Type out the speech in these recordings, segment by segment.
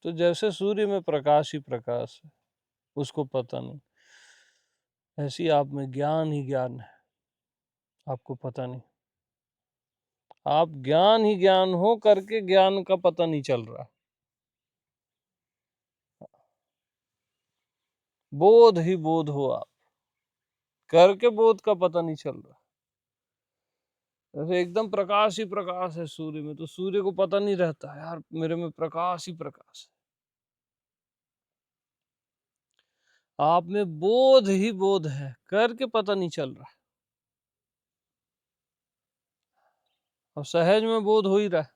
तो जैसे सूर्य में प्रकाश ही प्रकाश है, उसको पता नहीं, ऐसी आप में ज्ञान ही ज्ञान है, आपको पता नहीं। आप ज्ञान ही ज्ञान हो करके ज्ञान का पता नहीं चल रहा। बोध ही बोध हो आप, करके बोध का पता नहीं चल रहा। जैसे एकदम प्रकाश ही प्रकाश है सूर्य में, तो सूर्य को पता नहीं रहता यार मेरे में प्रकाश ही प्रकाश है। आप में बोध ही बोध है, करके पता नहीं चल रहा। अब सहज में बोध हो ही रहा है।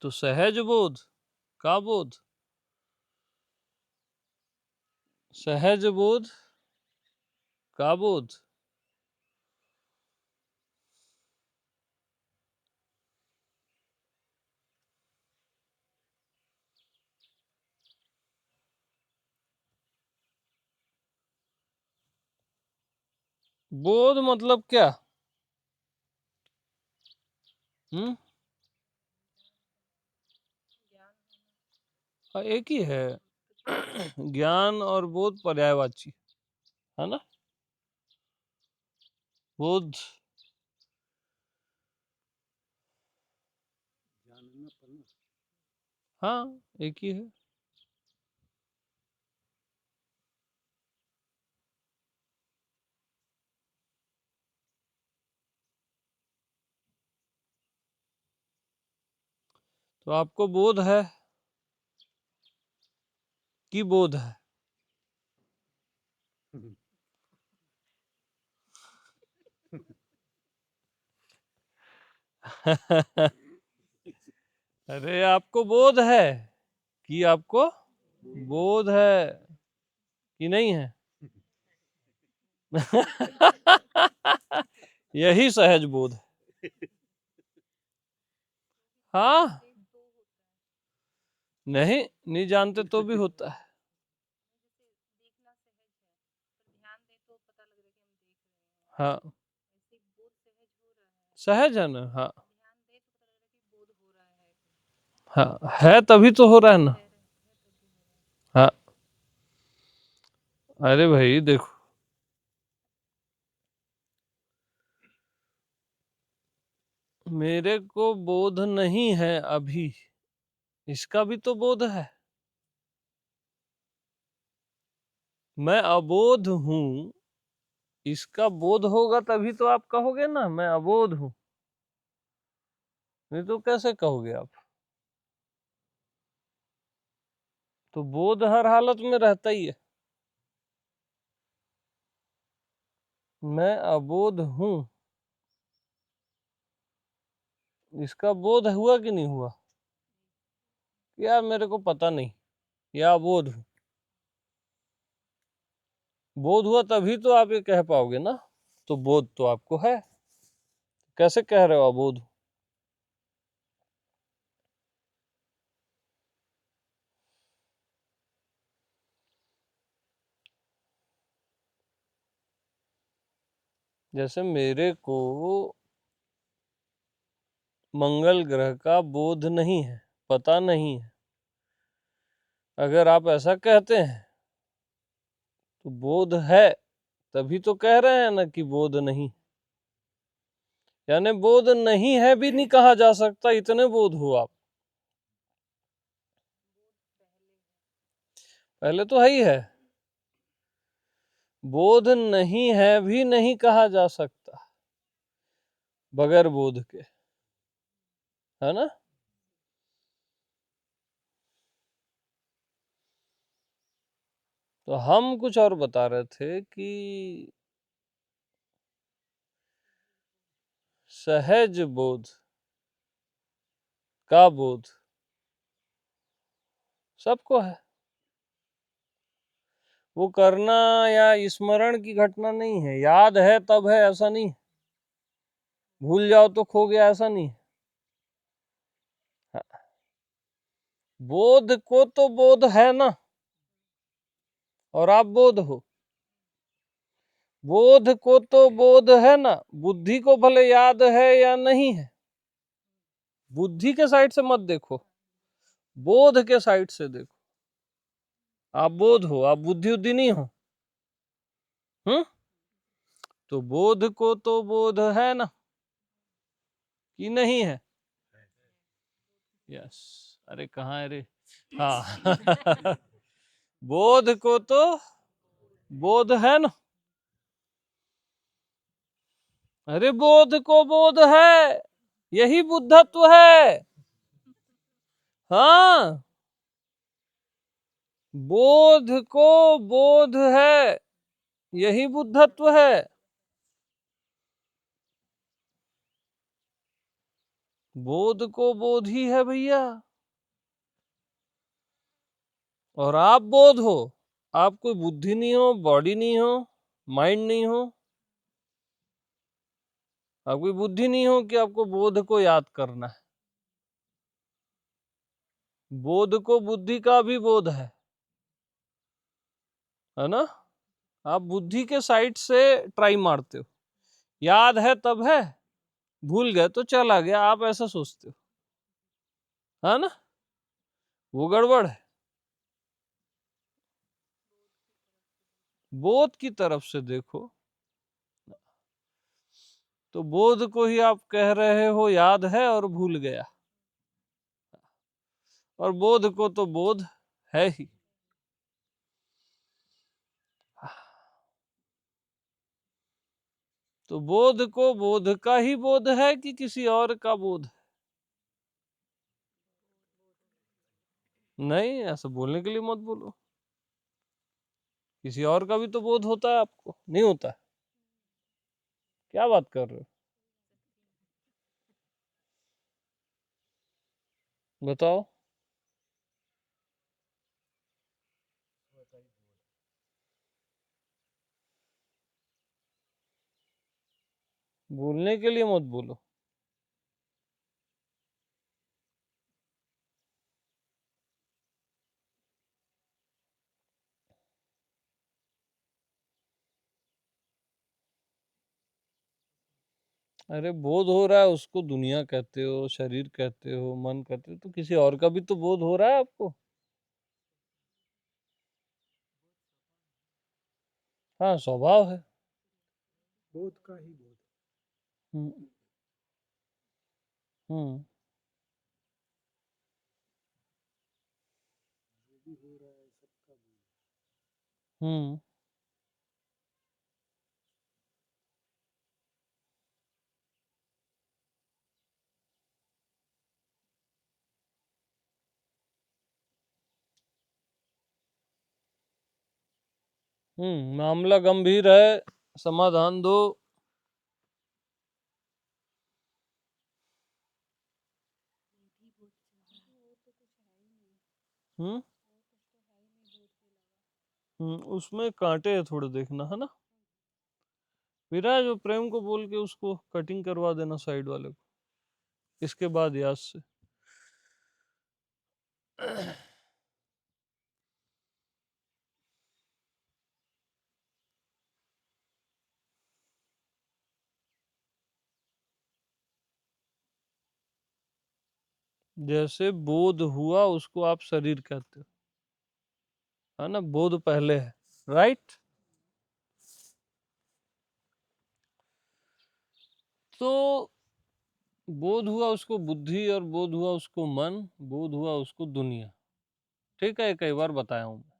तो सहज बोध का बोध, सहज बोध का बोध। बोध मतलब क्या? हम्म, हाँ, एक ही है। ज्ञान और बोध पर्यायवाची है ना। बोध हाँ एक ही है। तो आपको बोध है कि बोध है? अरे आपको बोध है कि आपको बोध है कि नहीं है? यही सहज बोध है। हाँ, नहीं नहीं जानते तो भी होता है। हाँ सहज है ना। हाँ हाँ, है तभी तो हो रहा है ना। हाँ, अरे भाई देखो, मेरे को बोध नहीं है अभी, इसका भी तो बोध है। मैं अबोध हूं, इसका बोध होगा तभी तो आप कहोगे ना मैं अबोध हूं, नहीं तो कैसे कहोगे आप? तो बोध हर हालत में रहता ही है। मैं अबोध हूं, इसका बोध हुआ कि नहीं हुआ? यार मेरे को पता नहीं, या अबोध हूं। बोध हुआ तभी तो आप ये कह पाओगे ना। तो बोध तो आपको है, कैसे कह रहे हो अबोध? जैसे मेरे को मंगल ग्रह का बोध नहीं है, पता नहीं है, अगर आप ऐसा कहते हैं तो बोध है तभी तो कह रहे हैं ना कि बोध नहीं। यानी बोध नहीं है भी नहीं कहा जा सकता, इतने बोध हो आप। पहले तो है ही है, बोध नहीं है भी नहीं कहा जा सकता बगैर बोध के, है ना। तो हम कुछ और बता रहे थे कि सहज बोध का बोध सबको है। वो करना या स्मरण की घटना नहीं है, याद है तब है ऐसा नहीं, भूल जाओ तो खो गया ऐसा नहीं। हाँ, बोध को तो बोध है ना, और आप बोध हो। बोध को तो बोध है ना, बुद्धि को भले याद है या नहीं है। बुद्धि के साइड से मत देखो, बोध के साइड से देखो। आप बोध हो, आप बुद्धि उद्धि नहीं हो। तो बोध को तो बोध है ना कि नहीं है? यस। अरे कहाँ है रे? हाँ। बोध को तो बोध है ना। अरे बोध को बोध है, यही बुद्धत्व है। हाँ, बोध को बोध है, यही बुद्धत्व है। बोध को बोध ही है भैया। और आप बोध हो, आप कोई बुद्धि नहीं हो, बॉडी नहीं हो, माइंड नहीं हो। आप कोई बुद्धि नहीं हो कि आपको बोध को याद करना है। बोध को बुद्धि का भी बोध है ना। आप बुद्धि के साइड से ट्राई मारते हो, याद है तब है, भूल गए तो चला गया, आप ऐसा सोचते हो, है ना। वो गड़बड़ है। बोध की तरफ से देखो। तो बोध को ही आप कह रहे हो याद है और भूल गया, और बोध को तो बोध है ही। तो बोध को बोध का ही बोध है कि किसी और का बोध? नहीं, ऐसा बोलने के लिए मत बोलो। किसी और का भी तो बोध होता है, आपको नहीं होता है? क्या बात कर रहे हो? बताओ। बोलने के लिए मत बोलो। अरे बोध हो रहा है, उसको दुनिया कहते हो, शरीर कहते हो, मन कहते हो, तो किसी और का भी तो बोध हो रहा है आपको। हाँ, स्वभाव है। बोध का ही बोध। हम्म। हम्म। जो भी हो रहा है सबका बोध। हम्म। मामला गंभीर है, समाधान दो। हम्म। उसमें कांटे हैं, थोड़े देखना, है ना। विराज और प्रेम को बोल के उसको कटिंग करवा देना साइड वाले को, इसके बाद याद से। जैसे बोध हुआ उसको आप शरीर कहते हो, है ना। बोध पहले है, राइट। तो बोध हुआ उसको बुद्धि, और बोध हुआ उसको मन, बोध हुआ उसको दुनिया। ठीक है, कई बार बताया हूं मैं।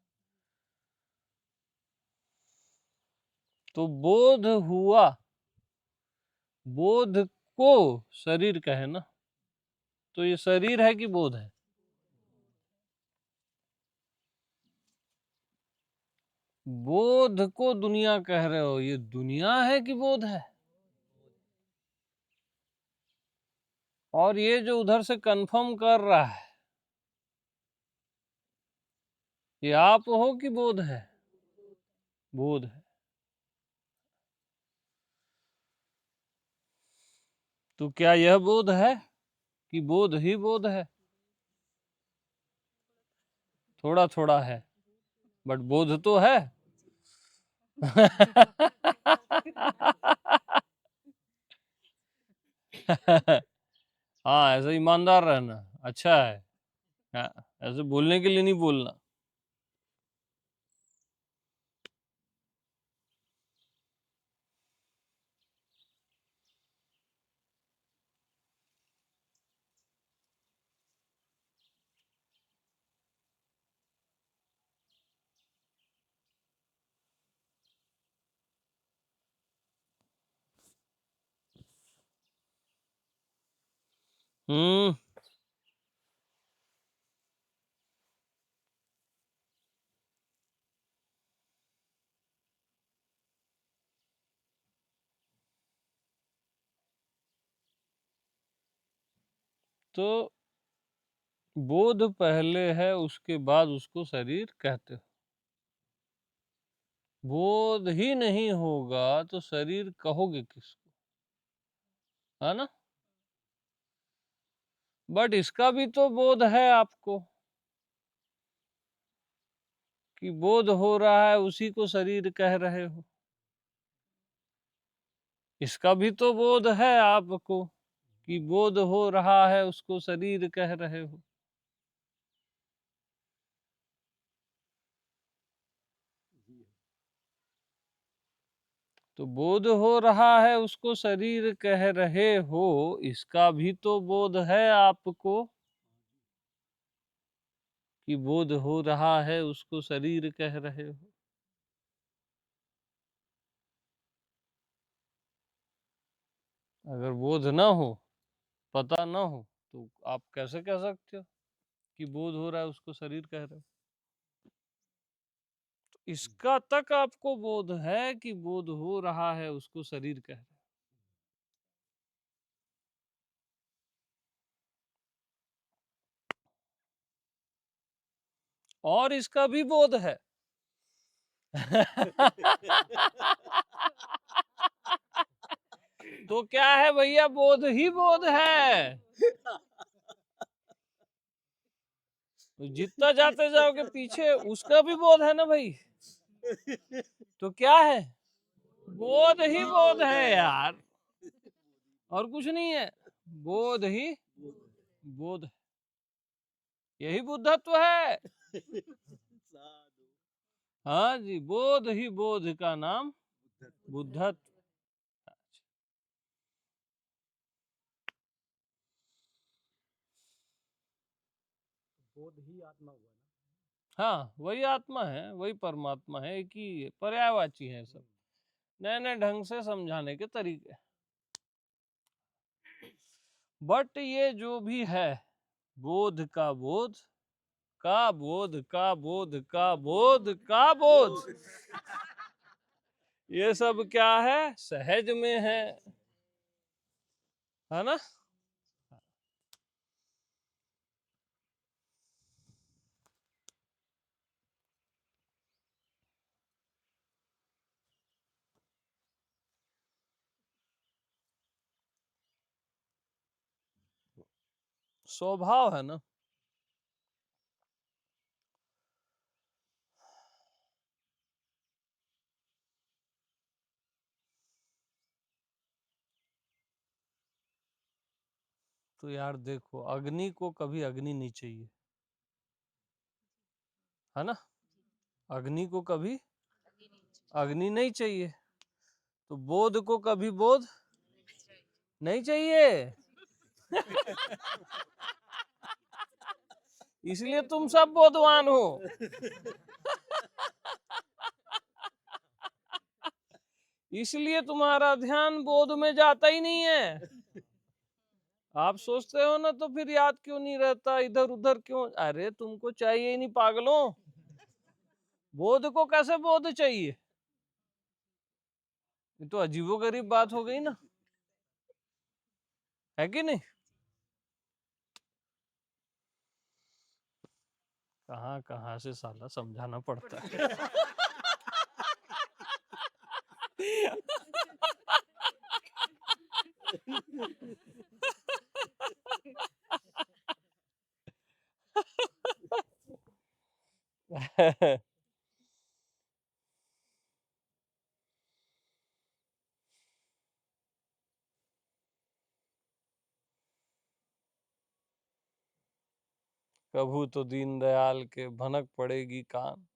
तो बोध हुआ, बोध को शरीर कहे ना, तो ये शरीर है कि बोध है? बोध को दुनिया कह रहे हो, ये दुनिया है कि बोध है? और ये जो उधर से कंफर्म कर रहा है, ये आप हो कि बोध है? बोध है। तो क्या यह बोध है कि बोध ही बोध है? थोड़ा थोड़ा है, बट बोध तो है। हाँ, ऐसे ईमानदार रहना अच्छा है। हाँ, ऐसे बोलने के लिए नहीं बोलना। हम्म। तो बोध पहले है, उसके बाद उसको शरीर कहते हो। बोध ही नहीं होगा तो शरीर कहोगे किसको, है ना? बट इसका भी तो बोध है आपको, कि बोध हो रहा है, उसी को शरीर कह रहे हो। इसका भी तो बोध है आपको, कि बोध हो रहा है, उसको शरीर कह रहे हो। तो बोध हो रहा है, उसको शरीर कह रहे हो, इसका भी तो बोध है आपको, कि बोध हो रहा है, उसको शरीर कह रहे हो। अगर बोध ना हो, पता ना हो, तो आप कैसे कह सकते हो कि बोध हो रहा है, उसको शरीर कह रहे हो? तो इसका तक आपको बोध है कि बोध हो रहा है, उसको शरीर कह रहे हो। और इसका भी बोध है। तो क्या है भैया, बोध ही बोध है। तो जितना जाते जाओगे पीछे, उसका भी बोध है ना भाई। तो क्या है, बोध ही बोध है यार, और कुछ नहीं है। बोध ही बोध है, यही बुद्धत्व है। हाँ जी, बोध ही बोध का नाम बुद्धत्व। बोध ही आत्मा हुआ ना। हाँ, वही आत्मा है, वही परमात्मा है, एक ही पर्यायवाची है सब। नए नए ढंग से समझाने के तरीके। बट ये जो भी है, बोध का बोध का बोध का बोध का बोध का बोध, ये सब क्या है, सहज में है ना? स्वभाव है ना। तो यार देखो, अग्नि को कभी अग्नि नहीं चाहिए, है ना? अग्नि को कभी अग्नि नहीं चाहिए, तो बोध को कभी बोध नहीं चाहिए। इसलिए तुम सब बोधवान हो। इसलिए तुम्हारा ध्यान बोध में जाता ही नहीं है। आप सोचते हो ना, तो फिर याद क्यों नहीं रहता, इधर उधर क्यों? अरे तुमको चाहिए ही नहीं पागलों, बोध को कैसे बोध चाहिए? ये तो अजीबोगरीब बात हो गई ना, है कि नहीं? कहाँ कहाँ से साला समझाना पड़ता है। कभू तो दीन दयाल के भनक पड़ेगी कान।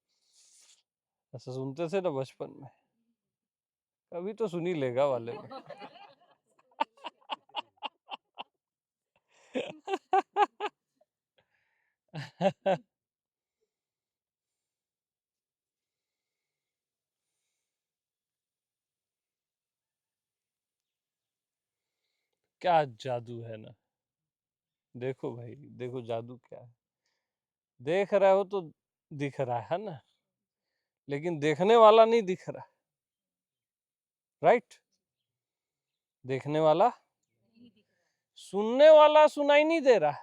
ऐसा सुनते थे ना बचपन में, कभी तो सुनी लेगा वाले में। क्या जादू है ना। देखो भाई, देखो जादू क्या है। देख रहे हो तो दिख रहा है ना, लेकिन देखने वाला नहीं दिख रहा। राइट। देखने वाला, सुनने वाला सुनाई नहीं दे रहा।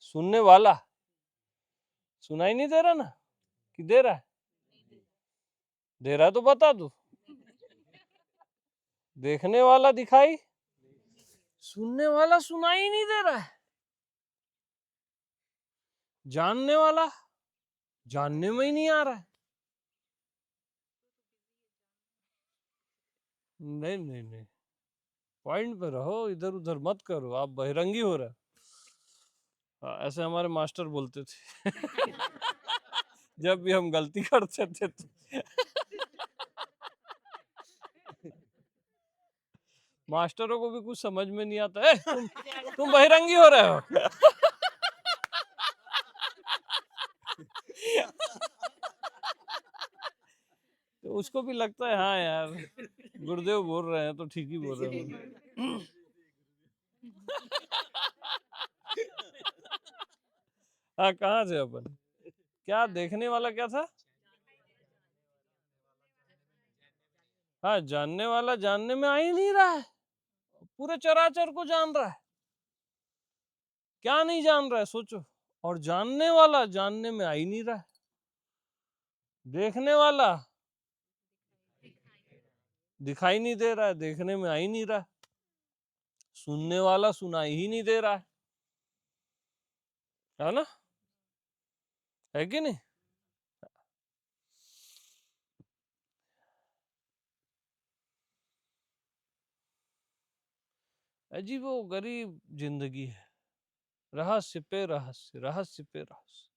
सुनने वाला सुनाई नहीं दे रहा ना, कि दे रहा है? दे रहा है तो बता दो। देखने वाला दिखाई, सुनने वाला सुनाई नहीं दे रहा है। जानने वाला जानने में ही नहीं आ रहा है। नहीं नहीं नहीं, पॉइंट पे रहो, इधर उधर मत करो, आप बहिरंगी हो रहे हो। हाँ, ऐसे हमारे मास्टर बोलते थे। जब भी हम गलती करते थे तो मास्टरों को भी कुछ समझ में नहीं आता है, तुम बहिरंगी हो रहे हो। तो उसको भी लगता है हाँ यार, गुरुदेव बोल रहे हैं तो ठीक ही बोल रहे हैं। हाँ, कहाँ थे अपन? क्या देखने वाला क्या था? हाँ, जानने वाला जानने में आ ही नहीं रहा है, पूरे चराचर को जान रहा है। क्या नहीं जान रहा है सोचो। और जानने वाला जानने में आ ही नहीं रहा है। देखने वाला दिखाई नहीं दे रहा है, देखने में आ ही नहीं रहा है। सुनने वाला सुनाई ही नहीं दे रहा है ना? है कि नहीं? अजीब वो गरीब जिंदगी है, रहस्य पे रहस्य, रहस्य पे रहस्य।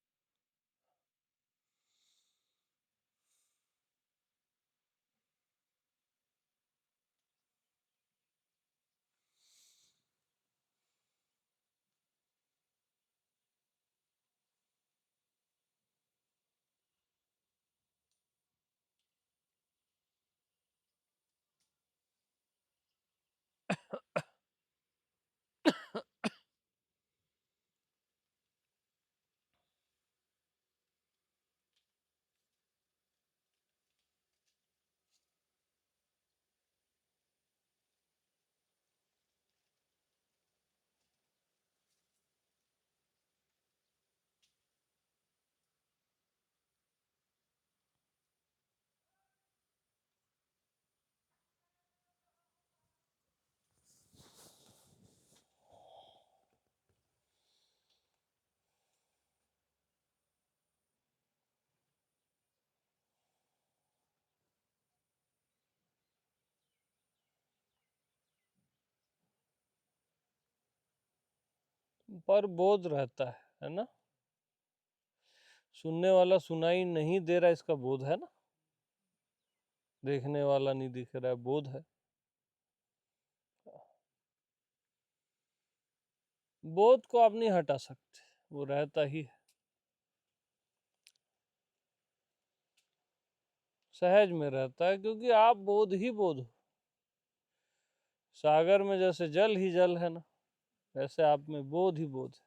पर बोध रहता है ना? सुनने वाला सुनाई नहीं दे रहा, इसका बोध है ना? देखने वाला नहीं दिख रहा है, बोध है। बोध को आप नहीं हटा सकते, वो रहता ही है। सहज में रहता है, क्योंकि आप बोध ही बोध हो। सागर में जैसे जल ही जल है ना, वैसे आप में बोध ही बोध है।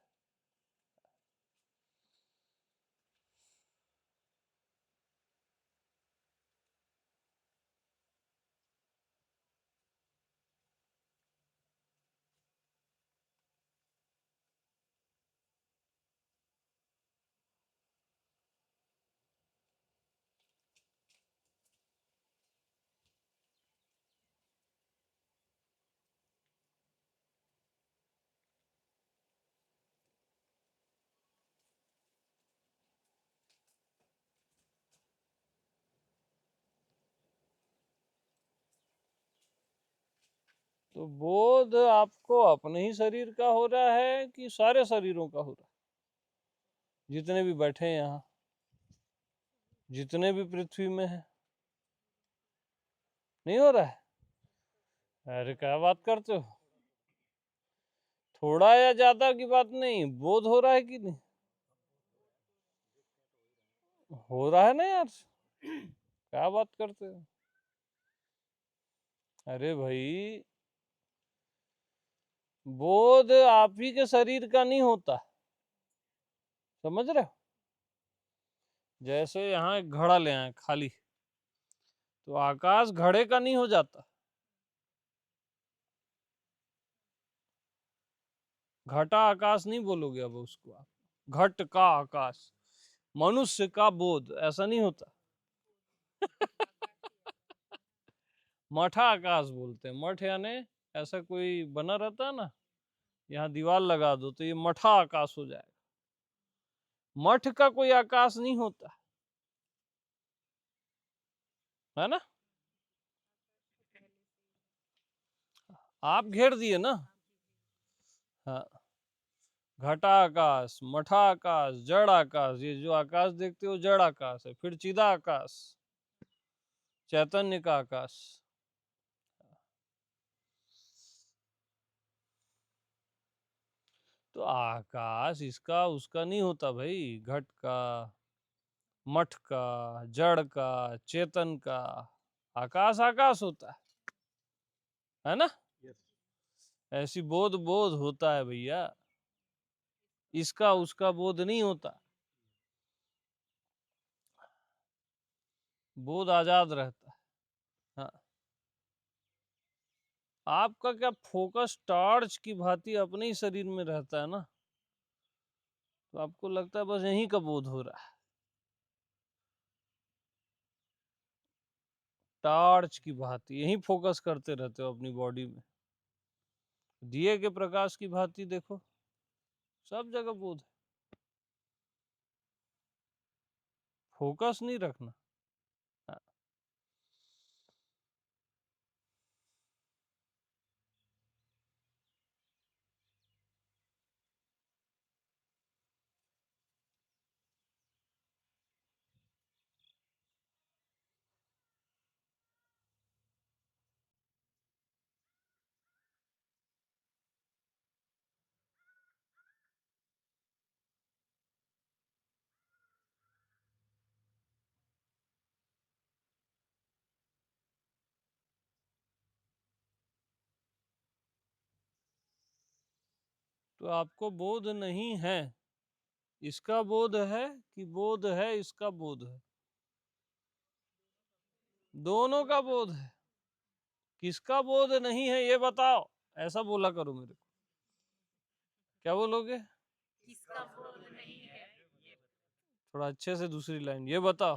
तो बोध आपको अपने ही शरीर का हो रहा है कि सारे शरीरों का हो रहा है? जितने भी बैठे हैं यहाँ, जितने भी पृथ्वी में है, नहीं हो रहा है? अरे क्या बात करते हो? थोड़ा या ज्यादा की बात नहीं, बोध हो रहा है कि नहीं? हो रहा है ना यार, क्या बात करते हो? अरे भाई, बोध आप ही के शरीर का नहीं होता, समझ रहे हो? जैसे यहाँ एक घड़ा ले आए खाली, तो आकाश घड़े का नहीं हो जाता। घटा आकाश नहीं बोलोगे अब उसको आप, घट का आकाश, मनुष्य का बोध, ऐसा नहीं होता। मठा आकाश बोलते हैं। मठ यानी ऐसा कोई बना रहता है ना, यहाँ दीवार लगा दो तो ये मठा आकाश हो जाएगा। मठ का कोई आकाश नहीं होता है ना, आप घेर दिए ना। हाँ, घटा आकाश, मठा आकाश, जड़ आकाश, ये जो आकाश देखते हो जड़ आकाश है। फिर चिदा आकाश, चैतन्य का आकाश। तो आकाश इसका उसका नहीं होता भाई, घट का, मठ का, जड़ का, चेतन का। आकाश आकाश होता है ना? यस। ऐसी बोध बोध होता है भैया, इसका उसका बोध नहीं होता। बोध आजाद रहता है। हाँ, आपका क्या फोकस टॉर्च की भांति अपने ही शरीर में रहता है ना, तो आपको लगता है बस यहीं का बोध हो रहा है। टॉर्च की भांति यहीं फोकस करते रहते हो अपनी बॉडी में। दिए के प्रकाश की भांति देखो, सब जगह बोध है, फोकस नहीं रखना। हाँ, तो आपको बोध नहीं है, इसका बोध है कि बोध है इसका बोध है? दोनों का बोध है। किसका बोध नहीं है ये बताओ, ऐसा बोला करो मेरे को। क्या बोलोगे? किसका बोध नहीं है ये थोड़ा अच्छे से दूसरी लाइन ये बताओ।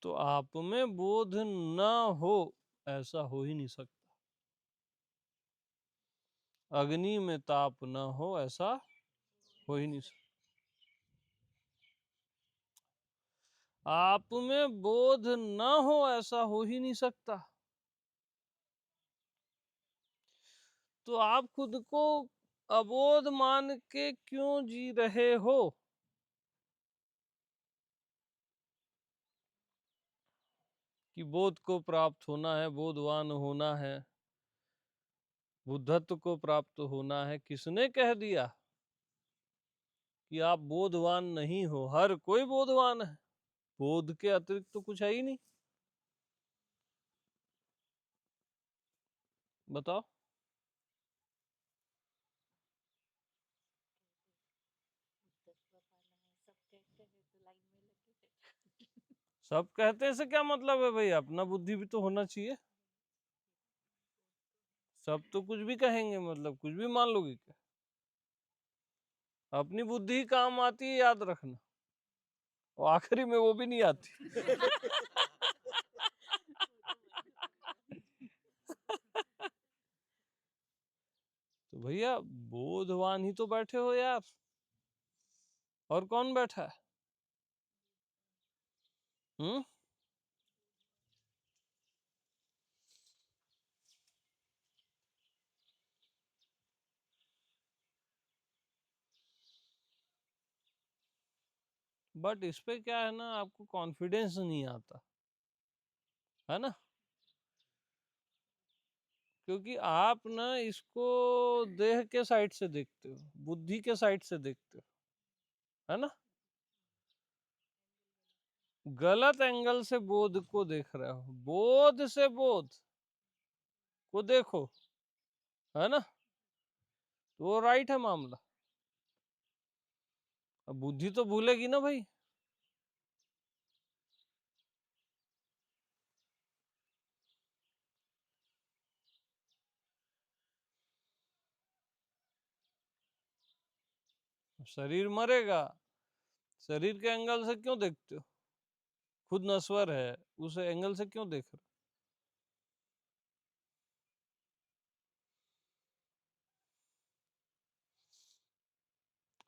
तो आप में बोध न हो ऐसा हो ही नहीं सकता। अग्नि में ताप न हो ऐसा हो ही नहीं सकता। आप में बोध न हो ऐसा हो ही नहीं सकता। तो आप खुद को अबोध मान के क्यों जी रहे हो? कि बोध को प्राप्त होना है, बोधवान होना है, बुद्धत्व को प्राप्त होना है। किसने कह दिया कि आप बोधवान नहीं हो? हर कोई बोधवान है, बोध के अतिरिक्त तो कुछ है ही नहीं। बताओ। सब कहते से क्या मतलब है भाई, अपना बुद्धि भी तो होना चाहिए। सब तो कुछ भी कहेंगे, मतलब कुछ भी मान लोगे क्या? अपनी बुद्धि ही काम आती है, याद रखना, और आखिरी में वो भी नहीं आती। तो भैया बोधवान ही तो बैठे हो यार, और कौन बैठा है? हम्म। बट इस पे क्या है ना, आपको कॉन्फिडेंस नहीं आता है ना, क्योंकि आप ना इसको देह के साइड से देखते हो, बुद्धि के साइड से देखते हो, है ना, गलत एंगल से बोध को देख रहे हो, बोध से बोध को देखो, है ना, तो वो राइट है मामला। अब बुद्धि तो भूलेगी ना भाई। शरीर मरेगा, शरीर के एंगल से क्यों देखते हो? खुद नश्वर है, उस एंगल से क्यों देख रहे हो?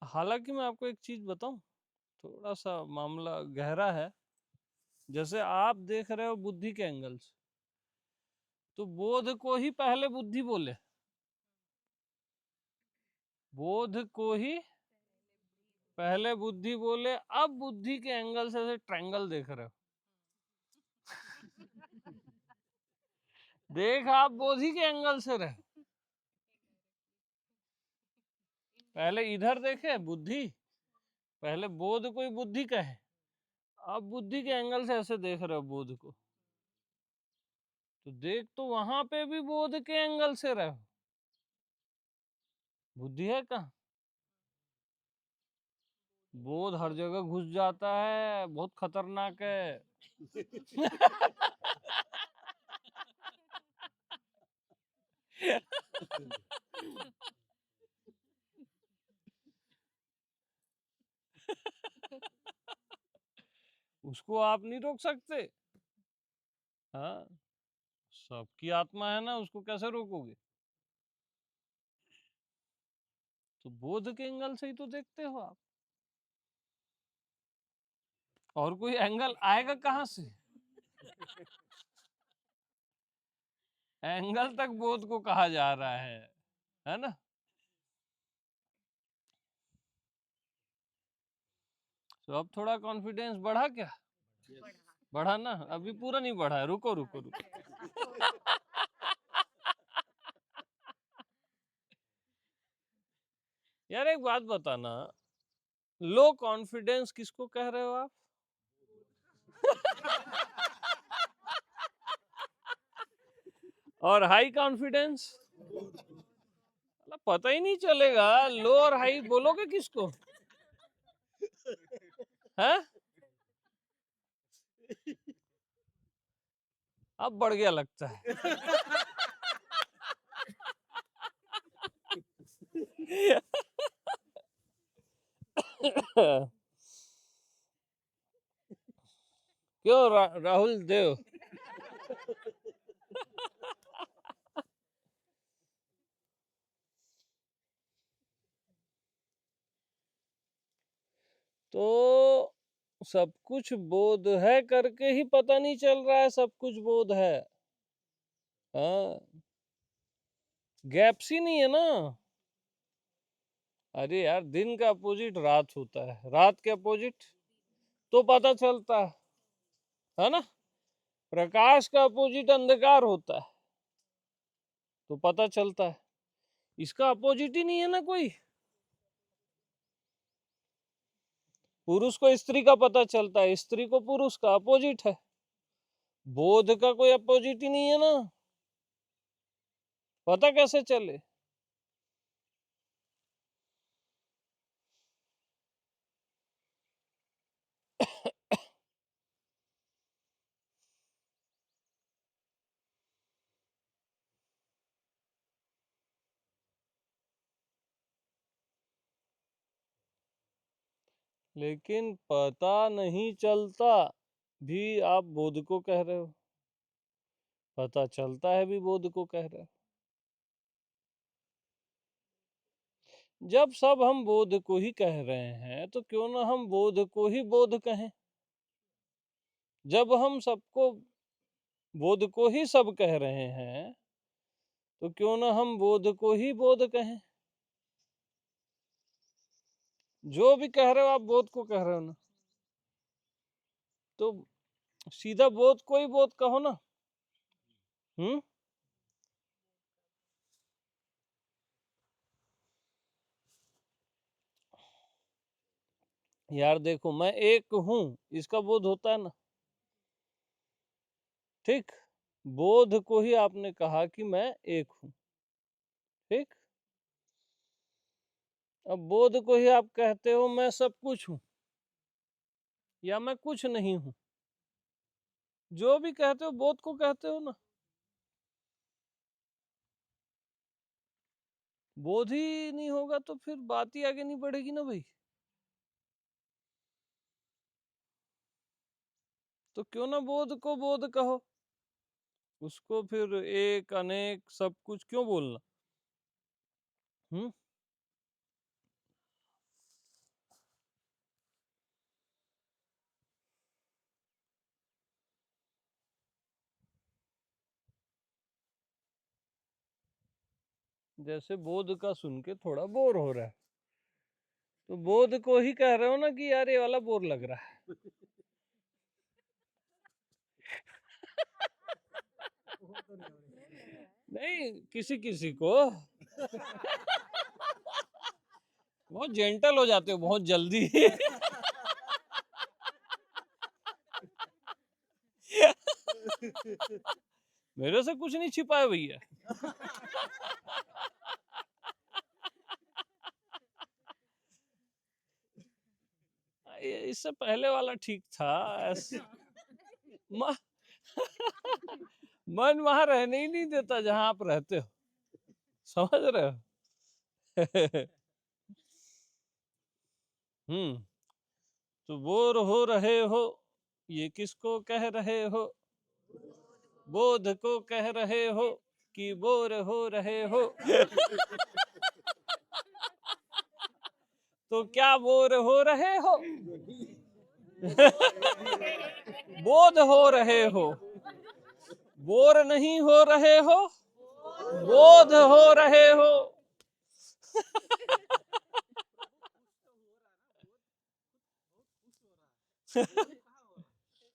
हालांकि मैं आपको एक चीज बताऊं, थोड़ा सा मामला गहरा है। जैसे आप देख रहे हो बुद्धि के एंगल से, तो बोध को ही पहले बुद्धि बोले, बोध को ही पहले बुद्धि बोले, अब बुद्धि के एंगल से ट्रायंगल देख रहे हो। देख आप बोधि के एंगल से रहे, पहले इधर देखे बुद्धि, पहले बोध को ही बुद्धि कहे, अब बुद्धि के एंगल से ऐसे देख रहे हो बोध को, तो देख तो वहां पे भी बोध के एंगल से रहो, बुद्धि है कहाँ? बोध हर जगह घुस जाता है, बहुत खतरनाक है। उसको आप नहीं रोक सकते। हाँ, सबकी आत्मा है ना, उसको कैसे रोकोगे? तो बोध के एंगल से ही तो देखते हो आप, और कोई एंगल आएगा कहाँ से? एंगल तक बोध को कहा जा रहा है ना। तो अब थोड़ा कॉन्फिडेंस बढ़ा क्या? बढ़ा ना, अभी पूरा नहीं बढ़ा है, रुको रुको रुको। यार एक बात बताना, लो कॉन्फिडेंस किसको कह रहे हो आप? और हाई कॉन्फिडेंस? पता ही नहीं चलेगा, लो और हाई बोलोगे किसको? है? अब बढ़ गया लगता है। क्यों राहुल देव? तो सब कुछ बोध है करके ही पता नहीं चल रहा है सब कुछ बोध है। हाँ, गैप्स ही नहीं है ना। अरे यार, दिन का अपोजिट रात होता है, रात के अपोजिट तो पता चलता है ना, प्रकाश का अपोजिट अंधकार होता है तो पता चलता है, इसका अपोजिट ही नहीं है ना कोई। पुरुष को स्त्री का पता चलता है, स्त्री को पुरुष का अपोजिट है, बोध का कोई अपोजिट ही नहीं है ना, पता कैसे चले? लेकिन पता नहीं चलता भी आप बोध को कह रहे हो, पता चलता है भी बोध को कह रहे हो। जब सब हम बोध को ही कह रहे हैं तो क्यों ना हम बोध को ही बोध कहें। जब हम सबको बोध को ही सब कह रहे हैं तो क्यों ना हम बोध को ही बोध कहें। जो भी कह रहे हो आप बोध को कह रहे हो ना, तो सीधा बोध को ही बोध कहो ना। यार देखो, मैं एक हूं, इसका बोध होता है ना। ठीक, बोध को ही आपने कहा कि मैं एक हूं। ठीक, अब बोध को ही आप कहते हो मैं सब कुछ हूं या मैं कुछ नहीं हूं। जो भी कहते हो बोध को कहते हो ना। बोध ही नहीं होगा तो फिर बात ही आगे नहीं बढ़ेगी ना भाई। तो क्यों ना बोध को बोध कहो, उसको फिर एक अनेक सब कुछ क्यों बोलना। हम्म जैसे बोध का सुन के थोड़ा बोर हो रहा है तो बोध को ही कह रहे हो ना कि यार ये वाला बोर लग रहा है। नहीं, किसी किसी को बहुत जेंटल हो जाते हो बहुत जल्दी। मेरे से कुछ नहीं छिपाए भैया। इससे पहले वाला ठीक था। मन वहां रहने ही नहीं देता जहां आप रहते हो, समझ रहे हो। तो बोर हो रहे हो, ये किसको कह रहे हो। बोध को कह रहे हो कि बोर हो रहे हो। तो क्या बोर हो रहे हो। बोध हो रहे हो, बोर नहीं हो रहे हो, बोध हो रहे हो।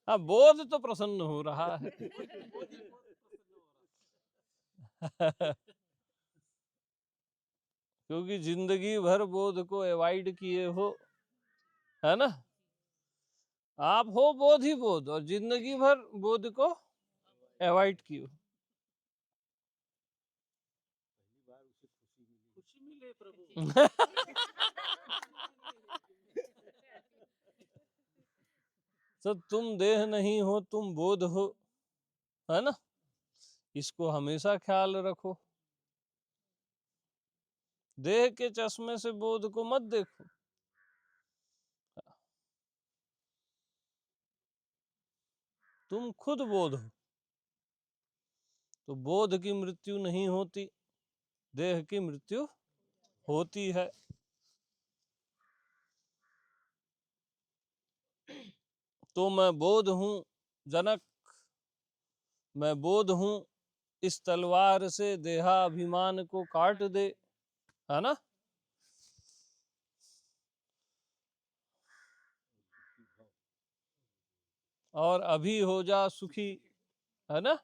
हाँ, बोध तो प्रसन्न हो रहा है। क्योंकि जिंदगी भर बोध को अवॉइड किए हो, है ना। आप हो बोध ही बोध और जिंदगी भर बोध को अवॉइड किए। खुशी मिले प्रभु। तो तुम देह नहीं हो, तुम बोध हो, है ना। इसको हमेशा ख्याल रखो। देह के चश्मे से बोध को मत देखो। तुम खुद बोध हो। तो बोध की मृत्यु नहीं होती, देह की मृत्यु होती है। तो मैं बोध हूं जनक, मैं बोध हूं इस तलवार से देहाभिमान को काट दे, है ना। और अभी हो जा सुखी, है ना।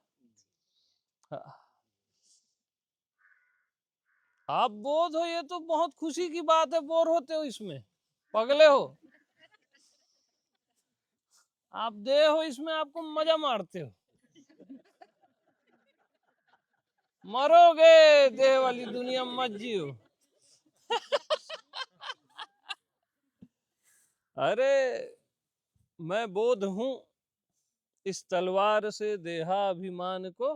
आप बोध हो ये तो बहुत खुशी की बात है। बोर होते हो इसमें, पगले हो। आप देह हो, इसमें आपको मजा मारते हो। मरोगे देह वाली दुनिया मत जियो। अरे मैं बोध हूं इस तलवार से देहाभिमान को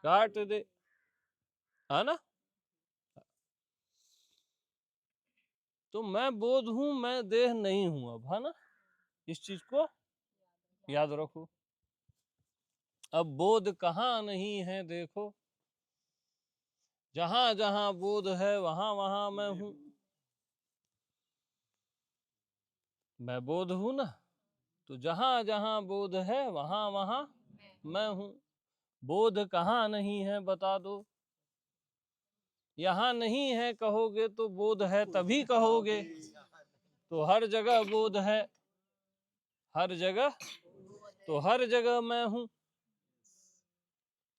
काट दे, है ना। तो मैं बोध हूं, मैं देह नहीं हूं अब, है ना। इस चीज को याद रखो। अब बोध कहाँ नहीं है देखो, जहां जहां बोध है वहां वहां मैं हूं। मैं बोध हूं ना, तो जहां जहां बोध है वहां वहां मैं हूं। बोध कहाँ नहीं है बता दो, यहाँ नहीं है कहोगे तो बोध है तभी कहोगे। तो हर जगह बोध है, हर जगह, तो हर जगह मैं हूं।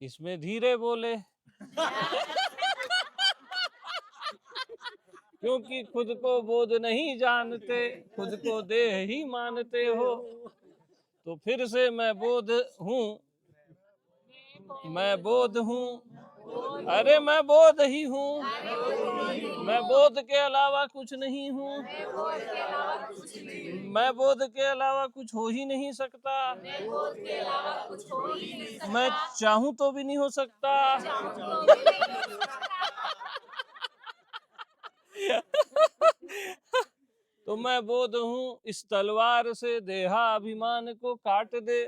इसमें धीरे बोले क्योंकि खुद को बोध नहीं जानते, खुद को देह ही मानते हो। तो फिर से मैं बोध हूँ, मैं बोध हूँ, अरे मैं बोध ही हूँ, मैं बोध के अलावा कुछ नहीं हूँ, मैं बोध के अलावा कुछ हो ही नहीं सकता, मैं चाहूं तो भी नहीं हो सकता। तो मैं बोध हूँ इस तलवार से देहाभिमान को काट दे,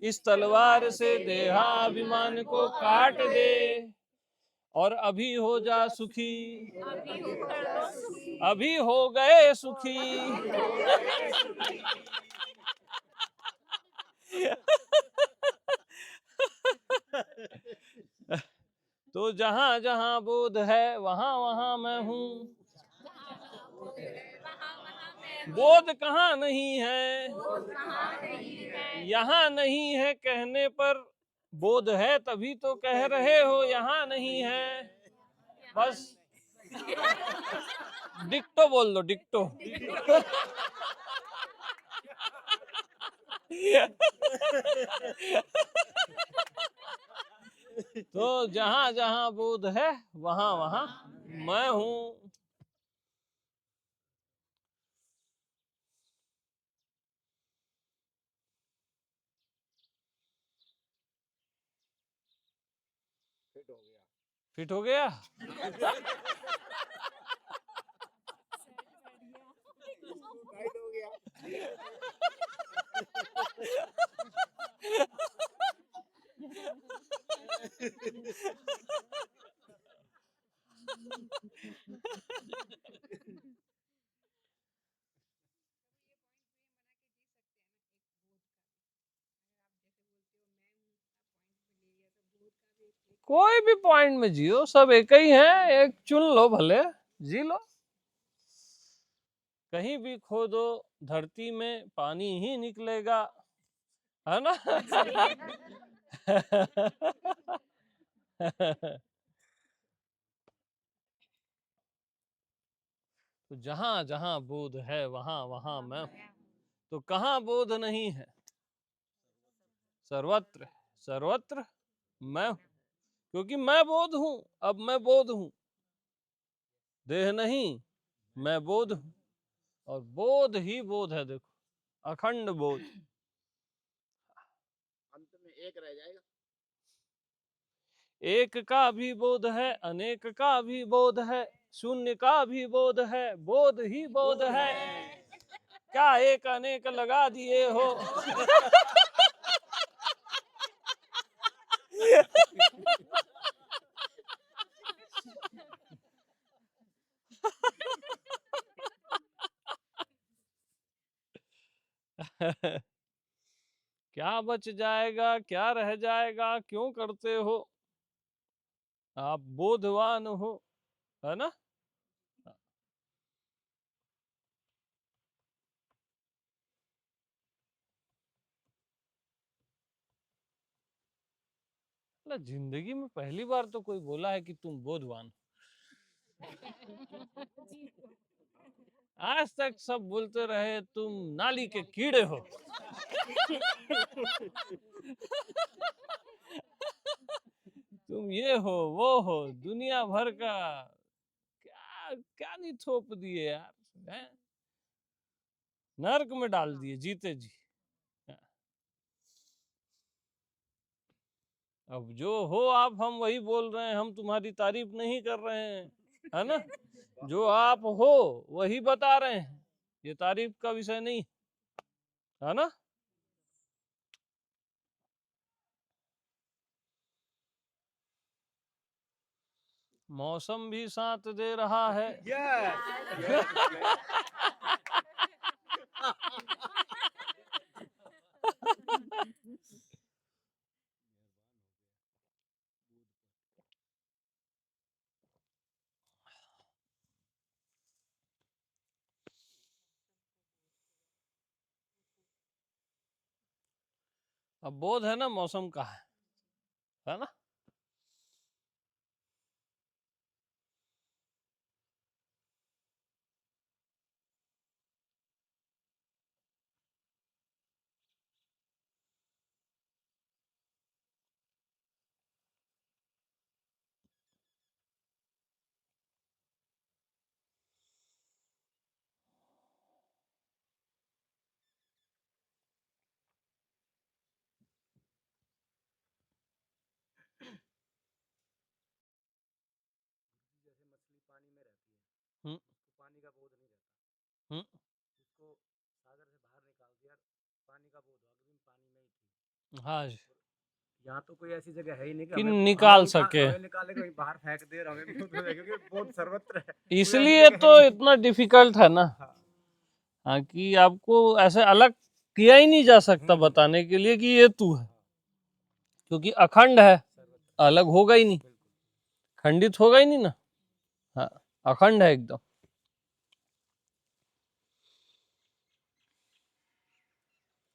इस तलवार से देहाभिमान को काट दे, और अभी हो जा सुखी, अभी हो गए सुखी। तो जहां जहां बोध है वहां वहां मैं हूँ। बोध कहाँ नहीं है, यहाँ नहीं है कहने पर बोध है तभी तो कह रहे हो यहाँ नहीं है। बस डिक्टो बोल दो, डिक्टो। तो जहां जहां बोध है वहां वहां मैं हूँ। फिट हो गया। कोई भी पॉइंट में जियो, सब एक ही है, एक चुन लो भले, जी लो। कहीं भी खो दो धरती में पानी ही निकलेगा, है ना। तो जहां जहां बोध है वहां वहां मैं हूं। तो कहाँ बोध नहीं है, सर्वत्र, सर्वत्र मैं हूं, क्योंकि मैं बोध हूं। अब मैं बोध हूं, देह नहीं, मैं बोध हूं, और बोध ही बोध है। देखो अखंड बोध। अंत में एक रह जाएगा। एक का भी बोध है, अनेक का भी बोध है, शून्य का भी बोध है, बोध ही बोध है। क्या एक अनेक लगा दिए हो। क्या बच जाएगा, क्या रह जाएगा, क्यों करते हो आप बोधवान हो, है ना। जिंदगी में पहली बार तो कोई बोला है कि तुम बोधवान। आज तक सब बोलते रहे तुम नाली के कीड़े हो। तुम ये हो वो हो, दुनिया भर का क्या क्या नहीं थोप दिए यार, हैं? नर्क में डाल दिए जीते जी। अब जो हो आप, हम वही बोल रहे हैं, हम तुम्हारी तारीफ नहीं कर रहे हैं, है ना। जो आप हो वही बता रहे हैं, ये तारीफ का विषय नहीं, है ना। मौसम भी साथ दे रहा है। अब बोध है ना मौसम का है ना। जैसे मछली पानी में रहती है, हम्म उसको पानी का बोध नहीं रहता। हम्म, उसको सागर से बाहर निकाल दिया, पानी का बोध हो, अभी भी पानी में ही थी। हाँ जी, यहाँ तो कोई ऐसी जगह है ही नहीं कि कि हमें निकाल सके। हमें निकाले कहीं बाहर फेंक दे और हमें बोध हो जाए, क्योंकि बोध सर्वत्र है। कोई ऐसी इसलिए जगह है तो ही नहीं। इतना डिफिकल्ट है ना। हाँ। हाँ, कि आपको ऐसे अलग किया ही नहीं जा सकता हम्म। बताने के लिए कि ये तू है, क्योंकि अखंड है, सर्वत्र अलग होगा ही नहीं, बिल्कुल। खंडित होगा ही नहीं ना। हाँ, अखंड है एकदम।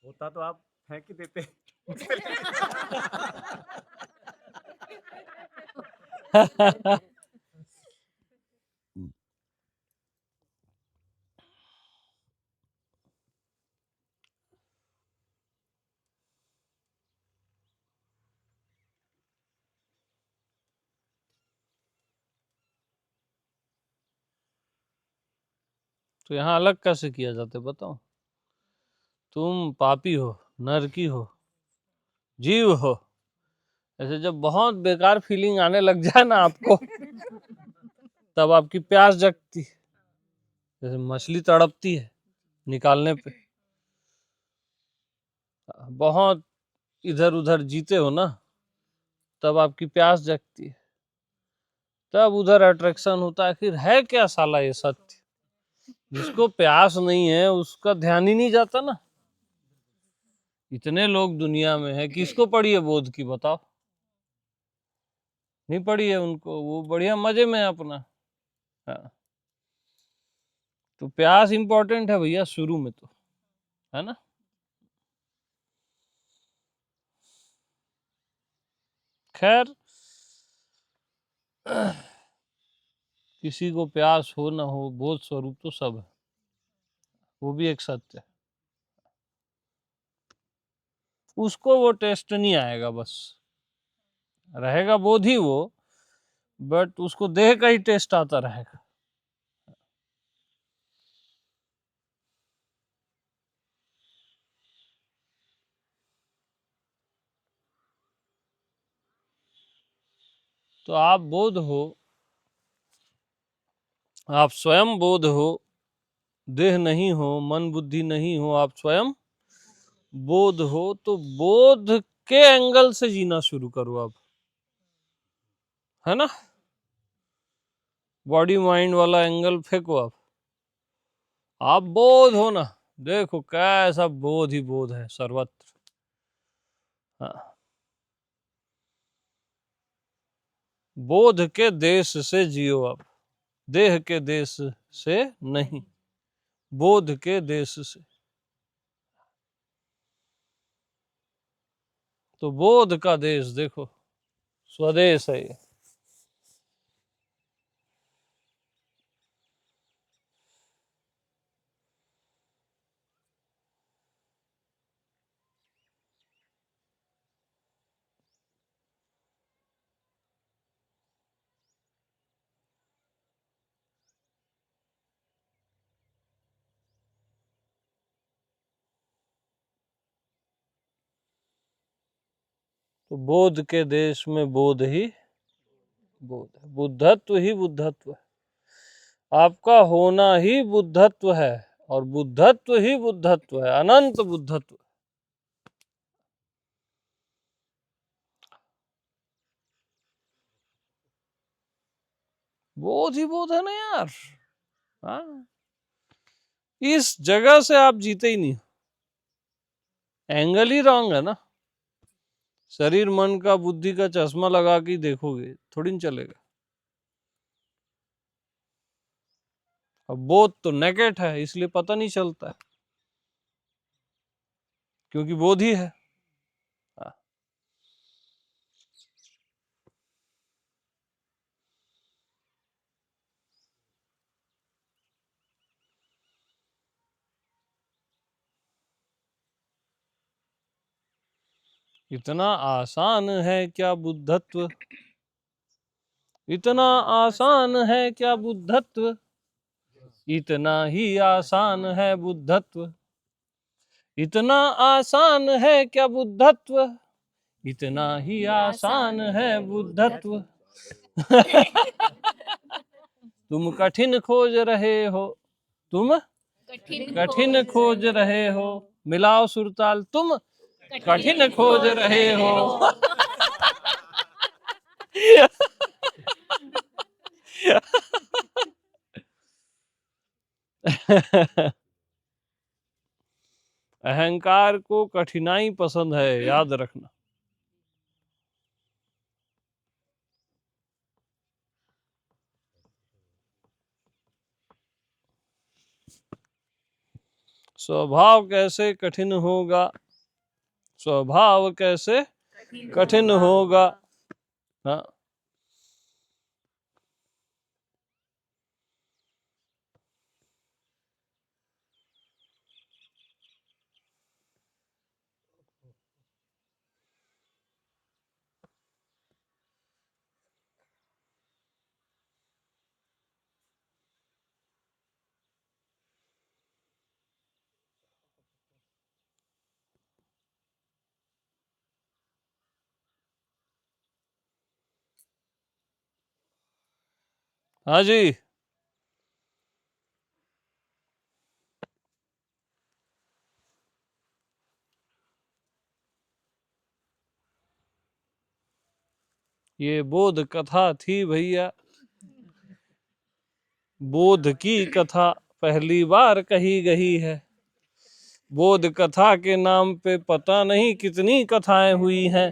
होता तो आप फेंक ही देते। तो यहाँ अलग कैसे किया जाता है बताओ। तुम पापी हो, नरकी हो, जीव हो, ऐसे जब बहुत बेकार फीलिंग आने लग जाए ना आपको, तब आपकी प्यास जगती है, जैसे मछली तड़पती है निकालने पे। बहुत इधर उधर जीते हो ना, तब आपकी प्यास जगती है, तब उधर अट्रैक्शन होता है। आखिर है क्या साला ये सत्य। जिसको प्यास नहीं है उसका ध्यान ही नहीं जाता ना। इतने लोग दुनिया में है, किसको पड़ी है बोध की बताओ। नहीं पड़ी है उनको, वो बढ़िया मजे में है अपना। हाँ, तो प्यास इंपॉर्टेंट है भैया शुरू में तो, है ना। खैर, किसी को प्यास हो ना हो, बोध स्वरूप तो सब है, वो भी एक सत्य है। उसको वो टेस्ट नहीं आएगा, बस रहेगा बोध ही वो, बट उसको देह का ही टेस्ट आता रहेगा। तो आप बोध हो, आप स्वयं बोध हो, देह नहीं हो, मन बुद्धि नहीं हो, आप स्वयं बोध हो। तो बोध के एंगल से जीना शुरू करो अब, है ना। बॉडी माइंड वाला एंगल फेंको आप बोध हो ना। देखो कैसा बोध ही बोध है सर्वत्र। हाँ, बोध के देश से जियो अब, देह के देश से नहीं, बोध के देश से। तो बोध का देश देखो, स्वदेश है ये। तो बोध के देश में बोध ही बोध है, बुद्धत्व ही बुद्धत्व है, आपका होना ही बुद्धत्व है, और बुद्धत्व ही बुद्धत्व है, अनंत बुद्धत्व। बोध ही बोध है ना यार। हाँ, इस जगह से आप जीते ही नहीं। एंगल ही रॉन्ग है ना। शरीर मन का बुद्धि का चश्मा लगा के देखोगे थोड़ी न चलेगा। अब बोध तो नेकेट है इसलिए पता नहीं चलता है, क्योंकि बोध ही है। हाँ। इतना आसान है क्या बुद्धत्व, इतना आसान है क्या बुद्धत्व, इतना ही आसान है बुद्धत्व, इतना आसान है क्या बुद्धत्व, इतना ही आसान है बुद्धत्व। तुम कठिन खोज रहे हो, तुम कठिन खोज रहे हो, मिलाओ सुरताल, तुम कठिन खोज रहे हो। अहंकार को कठिनाई पसंद है, याद रखना। स्वभाव कैसे कठिन होगा, स्वभाव कैसे कठिन होगा। हाँ। हाँ जी। ये बोध कथा थी भैया, बोध की कथा पहली बार कही गई है। बोध कथा के नाम पे पता नहीं कितनी कथाएं हुई हैं।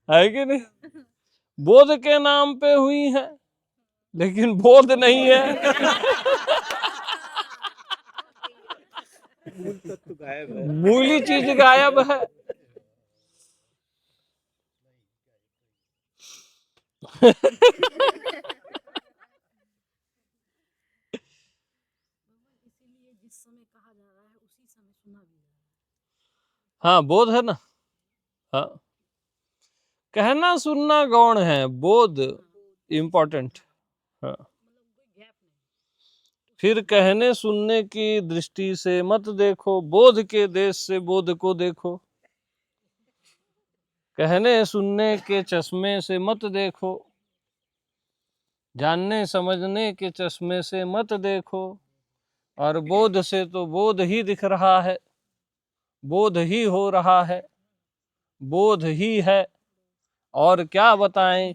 है कि नहीं? बोध के नाम पे हुई हैं, लेकिन बोध नहीं है। मूल तत्व गायब है। मूली चीज गायब है। इसीलिए जिस समय कहा जा रहा है उसी समय सुना भी जा रहा है। हाँ, बोध है ना। हाँ, कहना सुनना गौण है, बोध इम्पोर्टेंट। हाँ। मतलब कोई गैप नहीं। फिर कहने सुनने की दृष्टि से मत देखो, बोध के देश से बोध को देखो। कहने सुनने के चश्मे से मत देखो, जानने समझने के चश्मे से मत देखो। और बोध से तो बोध ही दिख रहा है, बोध ही हो रहा है, बोध ही है, और क्या बताएं।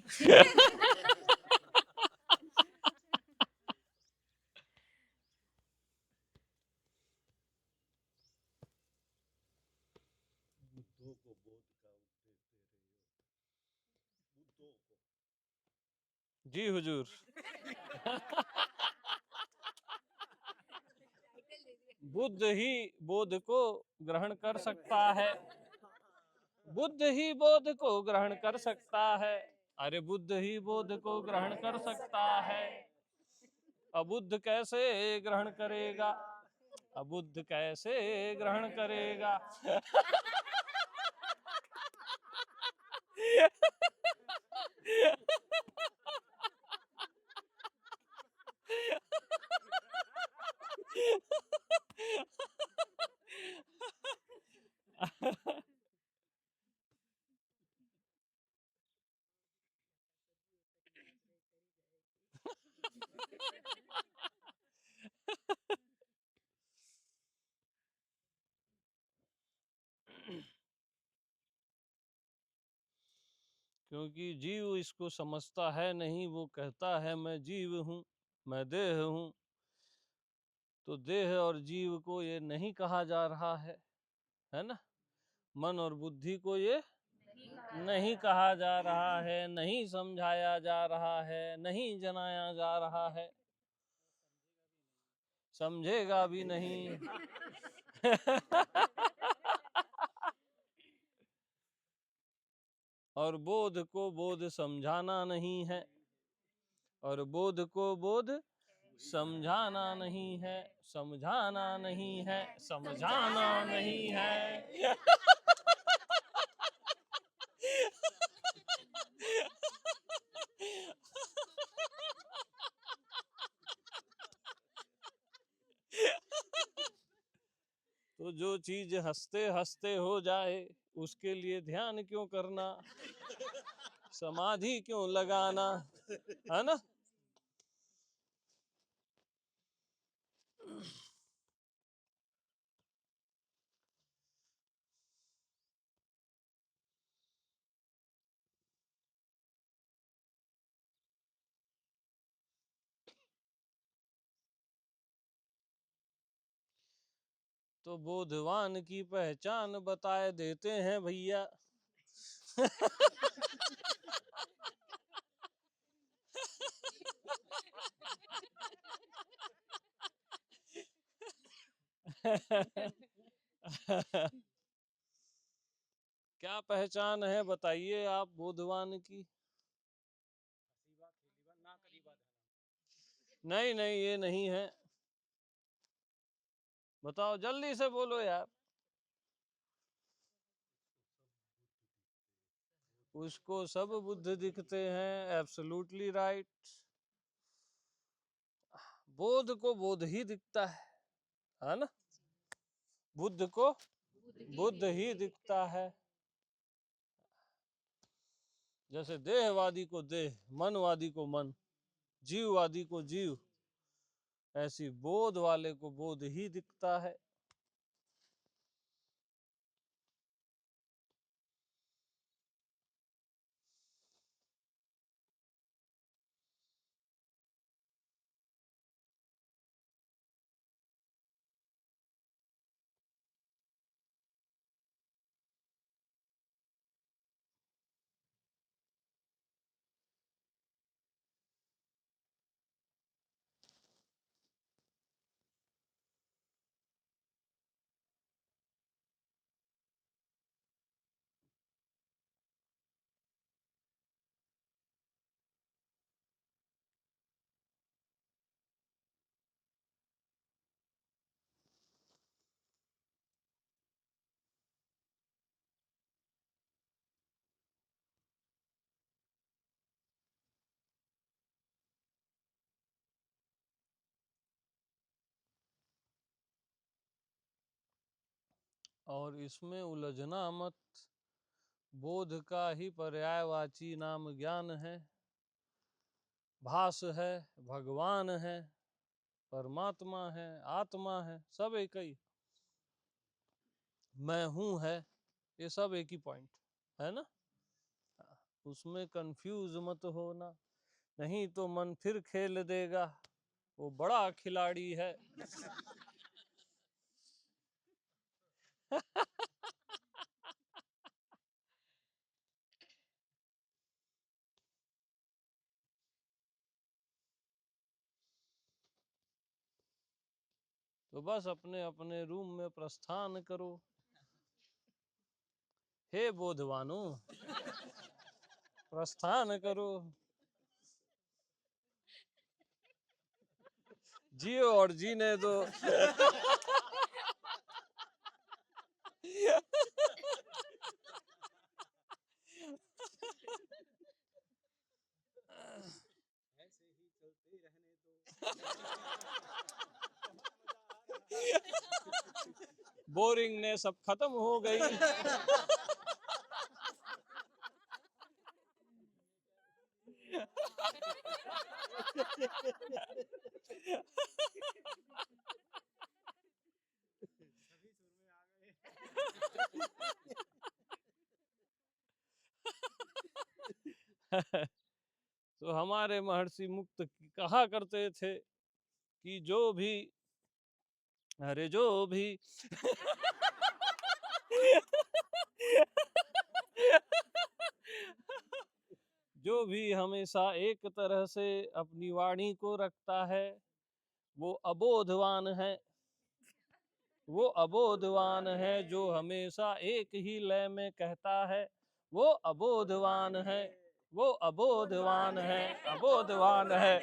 जी हुजूर। बुद्ध ही बोध को ग्रहण कर सकता है, बुद्ध ही बोध को ग्रहण कर सकता है। अरे बुद्ध ही बोध को ग्रहण कर सकता है, अबुद्ध कैसे ग्रहण करेगा, अबुद्ध कैसे ग्रहण करेगा। क्योंकि जीव इसको समझता है नहीं, वो कहता है मैं जीव हूँ, मैं देह हूँ। तो देह और जीव को ये नहीं कहा जा रहा है ना। मन और बुद्धि को ये नहीं कहा जा रहा है, नहीं समझाया जा रहा है, नहीं जनाया जा रहा है, समझेगा भी नहीं। और बोध को बोध समझाना नहीं है, और बोध को बोध समझाना नहीं है, समझाना नहीं है, समझाना नहीं है। तो जो चीज हंसते हंसते हो जाए उसके लिए ध्यान क्यों करना, समाधि क्यों लगाना, है ना। तो बोधवान की पहचान बताए देते हैं भैया। क्या पहचान है बताइए आप बोधवान की। हसीबा खेलीबा ना करीबा धना। नहीं नहीं, ये नहीं है। बताओ जल्दी से बोलो यार। उसको सब बुद्ध दिखते हैं, एब्सोल्युटली राइट। बोध को बोध ही दिखता है ना। बुद्ध को बुद्ध ही दिखता है। जैसे देहवादी को देह, मनवादी को मन, जीववादी को जीव, ऐसी बोध वाले को बोध ही दिखता है। और इसमें उलझना मत। बोध का ही पर्यायवाची नाम ज्ञान है, भास है, भगवान है, परमात्मा है, आत्मा है, सब एक ही। मैं हूं है, ये सब एक ही पॉइंट है ना। उसमें कंफ्यूज मत होना, नहीं तो मन फिर खेल देगा, वो बड़ा खिलाड़ी है। तो बस अपने अपने रूम में प्रस्थान करो। हे बोधवानो, प्रस्थान करो, जियो और जीने दो। ऐसे ही चलते रहने दो। बोरिंगनेस अब खत्म हो गई। सभी सुर में आ गए। तो हमारे महर्षि मुक्त कहा करते थे कि जो भी, अरे जो भी जो भी हमेशा एक तरह से अपनी वाणी को रखता है वो अबोधवान है। वो अबोधवान है जो हमेशा एक ही लय में कहता है, वो अबोधवान है। वो अबोधवान है, अबोधवान है।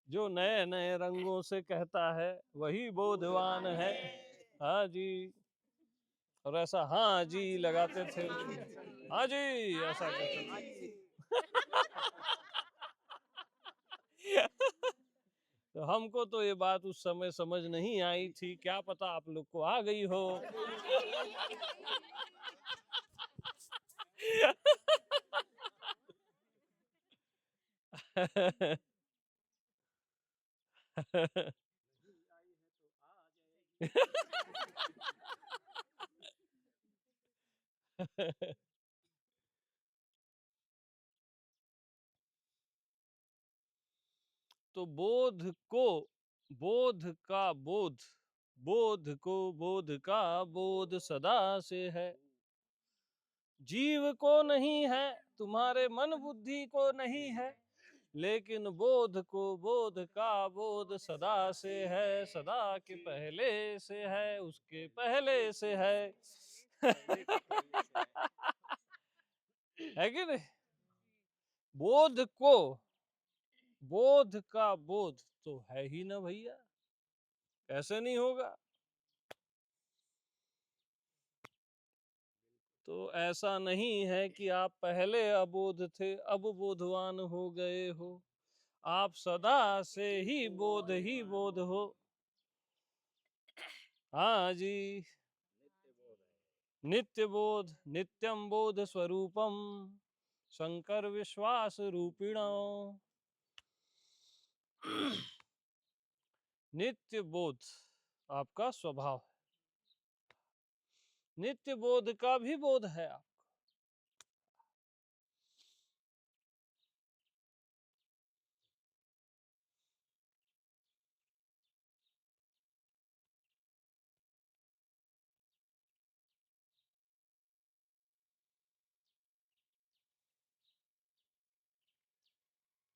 जो नए नए रंगों से कहता है वही बोधवान है। हाँ जी। और ऐसा हाँ जी लगाते थे। हाँ जी ऐसा करते थे। तो हमको तो ये बात उस समय समझ नहीं आई थी, क्या पता आप लोग को आ गई हो। तो बोध को, बोध का बोध, बोध को बोध का बोध सदा से है। जीव को नहीं है, तुम्हारे मन बुद्धि को नहीं है, लेकिन बोध को बोध का बोध सदा से है। सदा के पहले से है, उसके पहले से है। है कि नहीं? बोध को, बोध का बोध तो है ही ना भैया, ऐसे नहीं होगा। तो ऐसा नहीं है कि आप पहले अबोध थे अब बोधवान हो गए हो। आप सदा से ही बोध हो। हाँ जी। नित्य बोध, नित्यम बोध स्वरूपम शंकर विश्वास रूपिणो। नित्य बोध आपका स्वभाव है। नित्य बोध का भी बोध है आप।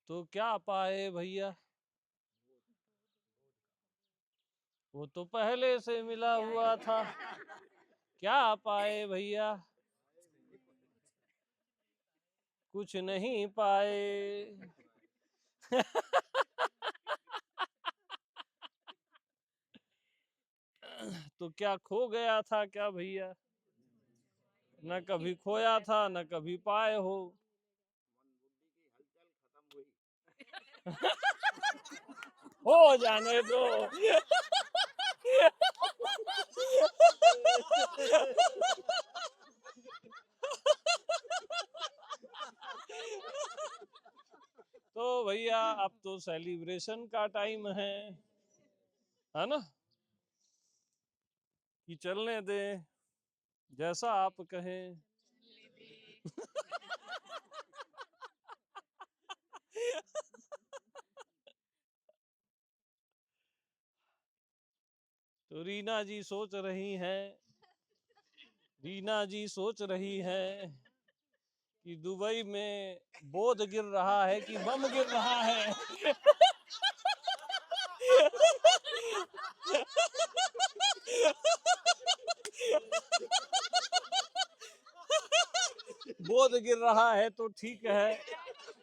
तो क्या पाए भैया? वो तो पहले से मिला हुआ था। क्या पाए भैया? कुछ नहीं पाए। तो क्या खो गया था क्या भैया? न कभी खोया था न कभी पाए हो। हो जाने दो। तो भैया अब तो सेलिब्रेशन का टाइम है ना? कि चलने दें जैसा आप कहें। तो रीना जी सोच रही हैं, रीना जी सोच रही हैं कि दुबई में बोध गिर रहा है कि बम गिर रहा है। बोध गिर रहा है तो ठीक है,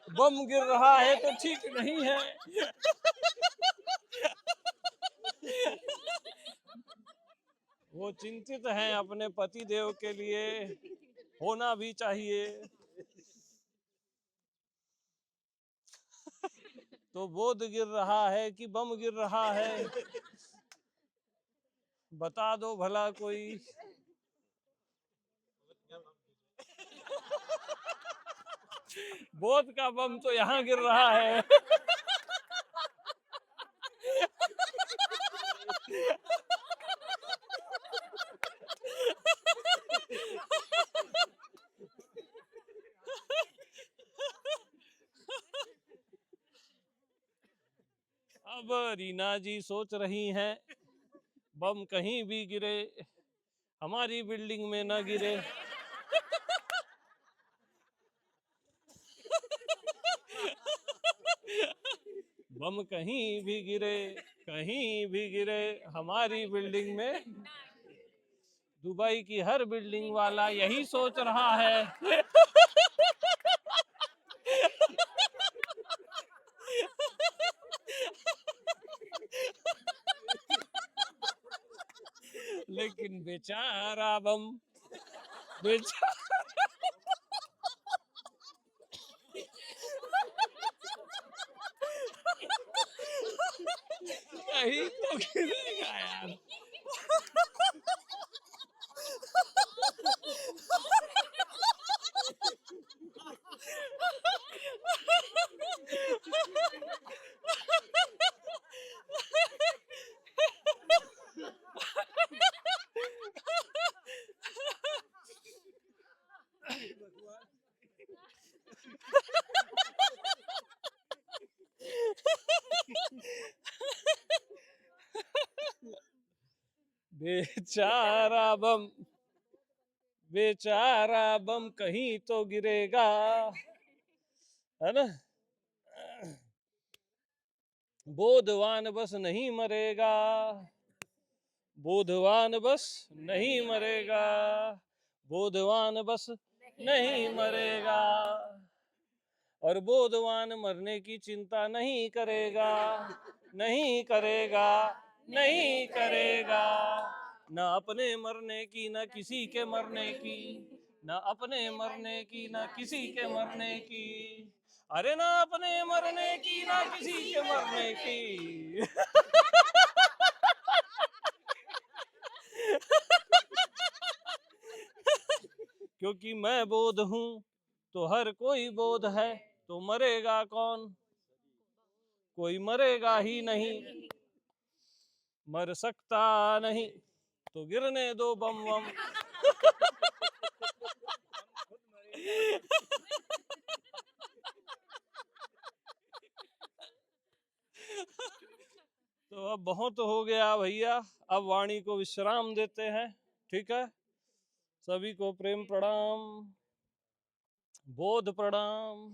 बम गिर रहा है तो ठीक नहीं है। वो चिंतित हैं अपने पति देव के लिए, होना भी चाहिए। तो बोध गिर रहा है कि बम गिर रहा है, बता दो भला कोई। बोध का बम तो यहाँ गिर रहा है। अब रीना जी सोच रही हैं बम कहीं भी गिरे हमारी बिल्डिंग में न गिरे। बम कहीं भी गिरे हमारी बिल्डिंग में। दुबई की हर बिल्डिंग वाला यही सोच रहा है। लेकिन बेचारा बम बेचारा कहीं तो गिरेगा यार। बेचारा बम बेचारा बम कहीं तो गिरेगा, है ना। बोधवान बस नहीं मरेगा, बोधवान बस नहीं मरेगा, बोधवान बस नहीं मरेगा। और बोधवान मरने की चिंता नहीं करेगा, नहीं करेगा, नहीं करेगा। न अपने मरने की न किसी के मरने की, न अपने मरने की न किसी के मरने की। अरे ना अपने मरने की ना किसी के मरने की। क्योंकि मैं बोध हूँ तो हर कोई बोध है, तो मरेगा कौन? कोई मरेगा ही नहीं, मर सकता नहीं, तो गिरने दो बम बम। तो अब बहुत हो गया भैया, अब वाणी को विश्राम देते हैं, ठीक है। सभी को प्रेम प्रणाम, बोध प्रणाम।